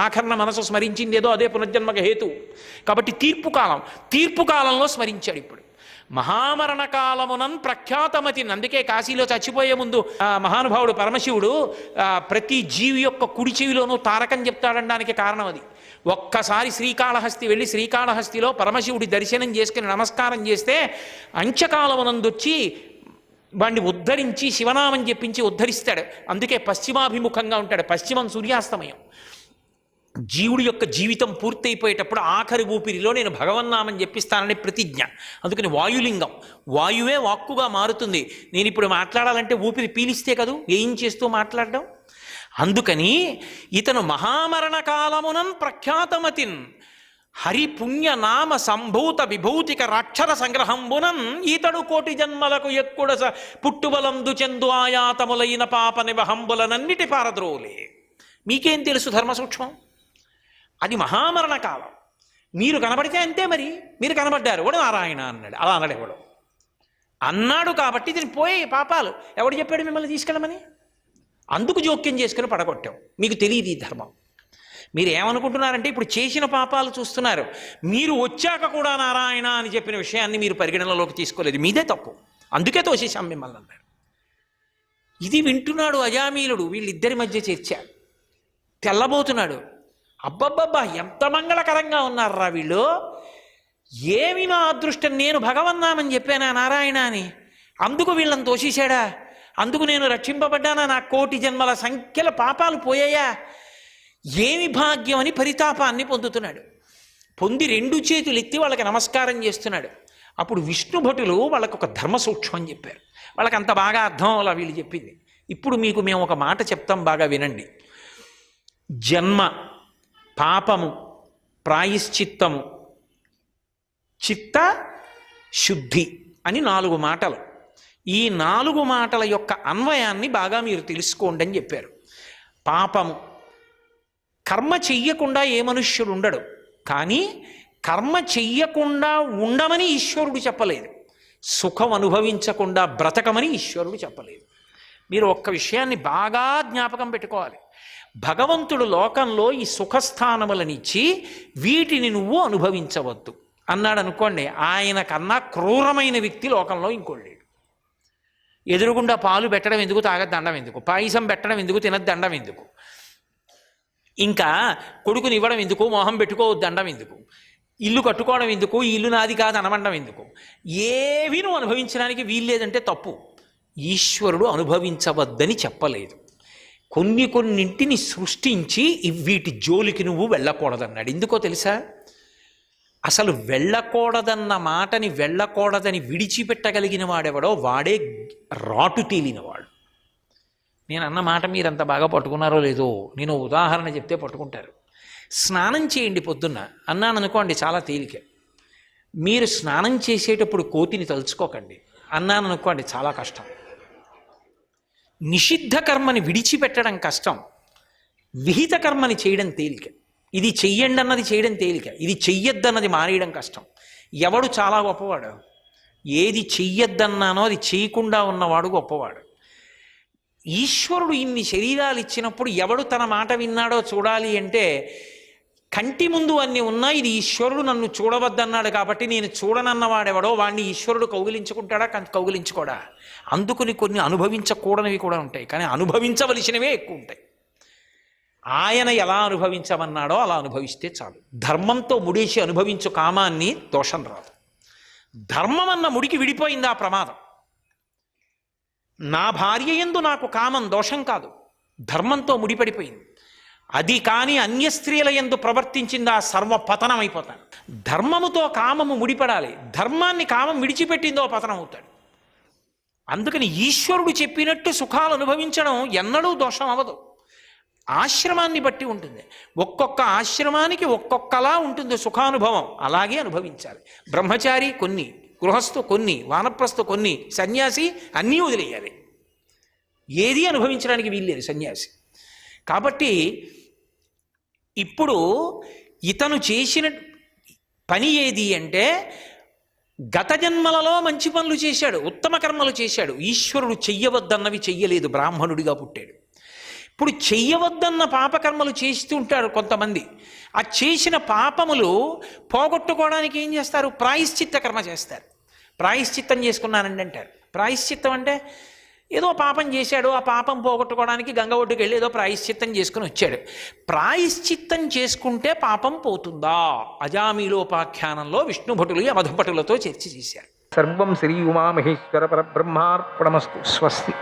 ఆఖరణ మనసు స్మరించింది ఏదో అదే పునర్జన్మక హేతు. కాబట్టి తీర్పు కాలంలో స్మరించాడు. ఇప్పుడు మహామరణ కాలమునన్ ప్రఖ్యాతమతిని, అందుకే కాశీలో చచ్చిపోయే ముందు మహానుభావుడు పరమశివుడు ప్రతి జీవి యొక్క కుడి చెవిలోనూ తారకం చెప్తాడనడానికి కారణం అది. ఒక్కసారి శ్రీకాళహస్తి వెళ్ళి శ్రీకాళహస్తిలో పరమశివుడి దర్శనం చేసుకుని నమస్కారం చేస్తే అంత్యకాలమునందొచ్చి వాడిని ఉద్ధరించి శివనామం చెప్పించి ఉద్ధరిస్తాడు. అందుకే పశ్చిమాభిముఖంగా ఉంటాడు. పశ్చిమం సూర్యాస్తమయం. జీవుడి యొక్క జీవితం పూర్తయిపోయేటప్పుడు ఆఖరి ఊపిరిలో నేను భగవన్నామం చెప్పిస్తానని ప్రతిజ్ఞ. అందుకని వాయులింగం, వాయువే వాక్కుగా మారుతుంది. నేను ఇప్పుడు మాట్లాడాలంటే ఊపిరి పీలిస్తే కదూ ఏం చేస్తూ మాట్లాడడం. అందుకని ఇతను మహామరణ కాలమునన్ ప్రఖ్యాతమతిన్ హరిపుణ్యనామ సంభూత విభూతిక రాక్షర సంగ్రహంబునన్ ఈతడు కోటి జన్మలకు ఎక్కుడ పుట్టుబలందు చెందు ఆయాతములైన పాప నివహంబులనన్నిటి పారద్రోలే. మీకేం తెలుసు ధర్మ సూక్ష్మం? అది మహామరణ కాలం. మీరు కనబడితే అంతే. మరి మీరు కనబడ్డారు, వాడు నారాయణ అన్నాడు. అలా అన్నాడు ఎవడు అన్నాడు. కాబట్టి దీని పోయి పాపాలు ఎవడు చెప్పాడు మిమ్మల్ని తీసుకెళ్ళమని? అందుకు జోక్యం చేసుకుని పడగొట్టాం. మీకు తెలియదు ఈ ధర్మం. మీరు ఏమనుకుంటున్నారంటే ఇప్పుడు చేసిన పాపాలు చూస్తున్నారు. మీరు వచ్చాక కూడా నారాయణ అని చెప్పిన విషయాన్ని మీరు పరిగణనలోకి తీసుకోలేదు. మీదే తప్పు. అందుకే తోసేశాం మిమ్మల్ని అన్నాడు. ఇది వింటున్నాడు అజామీలుడు. వీళ్ళిద్దరి మధ్య చర్చ. తెల్లబోతున్నాడు. అబ్బబ్బబ్బా ఎంత మంగళకరంగా ఉన్నారా వీళ్ళు. ఏమి నా అదృష్టం, నేను భగవన్నామని చెప్పానా నారాయణ అని, అందుకు వీళ్ళని తోసేశాడా, అందుకు నేను రక్షింపబడ్డానా, నా కోటి జన్మల సంఖ్యల పాపాలు పోయాయా, ఏమి భాగ్యం అని పరితాపాన్ని పొందుతున్నాడు. పొంది రెండు చేతులు ఎత్తి వాళ్ళకి నమస్కారం చేస్తున్నాడు. అప్పుడు విష్ణు భటులు వాళ్ళకు ఒక ధర్మ సూక్ష్మం చెప్పారు. వాళ్ళకి అంత బాగా అర్థం అవ్వాల వీళ్ళు చెప్పింది. ఇప్పుడు మీకు మేము ఒక మాట చెప్తాం, బాగా వినండి. జన్మ, పాపము, ప్రాయశ్చిత్తము, చిత్త శుద్ధి అని 4 మాటలు. ఈ 4 మాటల యొక్క అన్వయాన్ని బాగా మీరు తెలుసుకోండి అని చెప్పారు. పాపము, కర్మ చెయ్యకుండా ఏ మనుష్యుడు ఉండడు. కానీ కర్మ చెయ్యకుండా ఉండమని ఈశ్వరుడు చెప్పలేదు. సుఖం అనుభవించకుండా బ్రతకమని ఈశ్వరుడు చెప్పలేదు. మీరు ఒక్క విషయాన్ని బాగా జ్ఞాపకం పెట్టుకోవాలి. భగవంతుడు లోకంలో ఈ సుఖస్థానములనిచ్చి వీటిని నువ్వు అనుభవించవద్దు అన్నాడు అనుకోండి, ఆయన కన్నా క్రూరమైన వ్యక్తి లోకంలో ఇంకోటి లేడు. ఎదురుగుండా పాలు పెట్టడం ఎందుకు, తాగద్దు దండం ఎందుకు, పాయసం పెట్టడం ఎందుకు, తినద్దు దండం ఎందుకు, ఇంకా కొడుకుని ఇవ్వడం ఎందుకు, మోహం పెట్టుకోవద్దు దండం ఎందుకు, ఇల్లు కట్టుకోవడం ఎందుకు, ఈ ఇల్లు నాది కాదు అనమండం ఎందుకు, ఏవి నువ్వు అనుభవించడానికి వీల్లేదంటే తప్పు. ఈశ్వరుడు అనుభవించవద్దని చెప్పలేదు. కొన్నింటిని సృష్టించి వీటి జోలికి నువ్వు వెళ్ళకూడదన్నాడు. ఎందుకో తెలుసా? అసలు వెళ్ళకూడదన్న మాటని వెళ్ళకూడదని విడిచిపెట్టగలిగిన వాడెవడో వాడే రాటు తేలినవాడు. నేను అన్న మాట మీరంత బాగా పట్టుకున్నారో లేదో, నేను ఉదాహరణ చెప్తే పట్టుకుంటారు. స్నానం చేయండి పొద్దున్న అన్నాను అనుకోండి, చాలా తేలిక. మీరు స్నానం చేసేటప్పుడు కోతిని తలుచుకోకండి అన్నాను అనుకోండి, చాలా కష్టం. నిషిద్ధ కర్మని విడిచిపెట్టడం కష్టం, విహిత కర్మని చేయడం తేలిక. ఇది చెయ్యండి అన్నది చేయడం తేలిక, ఇది చెయ్యొద్దన్నది మానేయడం కష్టం. ఎవడు చాలా గొప్పవాడు? ఏది చెయ్యొద్దన్నానో అది చేయకుండా ఉన్నవాడు గొప్పవాడు. ఈశ్వరుడు ఇన్ని శరీరాలు ఇచ్చినప్పుడు ఎవడు తన మాట విన్నాడో చూడాలి అంటే, కంటి ముందు అన్నీ ఉన్నా ఇది ఈశ్వరుడు నన్ను చూడవద్దన్నాడు కాబట్టి నేను చూడనన్నవాడెవడో వాడిని ఈశ్వరుడు కౌగిలించుకుంటాడా, కౌగిలించుకోడా? అందుకుని కొన్ని అనుభవించకూడనివి కూడా ఉంటాయి, కానీ అనుభవించవలసినవే ఎక్కువ ఉంటాయి. ఆయన ఎలా అనుభవించమన్నాడో అలా అనుభవిస్తే చాలు. ధర్మంతో ముడేసి అనుభవించు కామాన్ని దోషం రాదు. ధర్మం అన్న ముడికి విడిపోయింది ఆ ప్రమాదం. నా భార్య యందు నాకు కామం దోషం కాదు, ధర్మంతో ముడిపడిపోయింది. అది కానీ అన్య స్త్రీల యందు ప్రవర్తించింది, ఆ సర్వ పతనం అయిపోతాడు. ధర్మముతో కామము ముడిపడాలి, ధర్మాన్ని కామం విడిచిపెట్టిందో పతనం అవుతాడు. అందుకని ఈశ్వరుడు చెప్పినట్టు సుఖాలు అనుభవించడం ఎన్నడూ దోషం అవ్వదు. ఆశ్రమాన్ని బట్టి ఉంటుంది. ఒక్కొక్క ఆశ్రమానికి ఒక్కొక్కలా ఉంటుంది సుఖానుభవం, అలాగే అనుభవించాలి. బ్రహ్మచారి కొన్ని, గృహస్థు కొన్ని, వానప్రస్థు కొన్ని, సన్యాసి అన్నీ వదిలేయాలి. ఏది అనుభవించడానికి వీల్లేదు సన్యాసి. కాబట్టి ఇప్పుడు ఇతను చేసిన పని ఏది అంటే, గత జన్మలలో మంచి పనులు చేశాడు, ఉత్తమ కర్మలు చేశాడు. ఈశ్వరుడు చెయ్యవద్దన్నవి చెయ్యలేదు, బ్రాహ్మణుడిగా పుట్టాడు. ఇప్పుడు చెయ్యవద్దన్న పాపకర్మలు చేస్తూ ఉంటారు కొంతమంది. ఆ చేసిన పాపములు పోగొట్టుకోవడానికి ఏం చేస్తారు? ప్రాయశ్చిత్త కర్మ చేస్తారు. ప్రాయశ్చిత్తం చేసుకున్నానండి అంటారు. ప్రాయశ్చిత్తం అంటే ఏదో పాపం చేశాడు, ఆ పాపం పోగొట్టుకోవడానికి గంగ ఒడ్డుకు వెళ్ళి ఏదో ప్రాయశ్చిత్తం చేసుకుని వచ్చాడు. ప్రాయశ్చిత్తం చేసుకుంటే పాపం పోతుందా? అజామీలోపాఖ్యానంలో విష్ణుభటులు యమధుభటులతో చర్చ చేశారు. సర్వం శ్రీ ఉమామహేశ్వర పరబ్రహ్మార్పణమస్తు. స్వస్తి.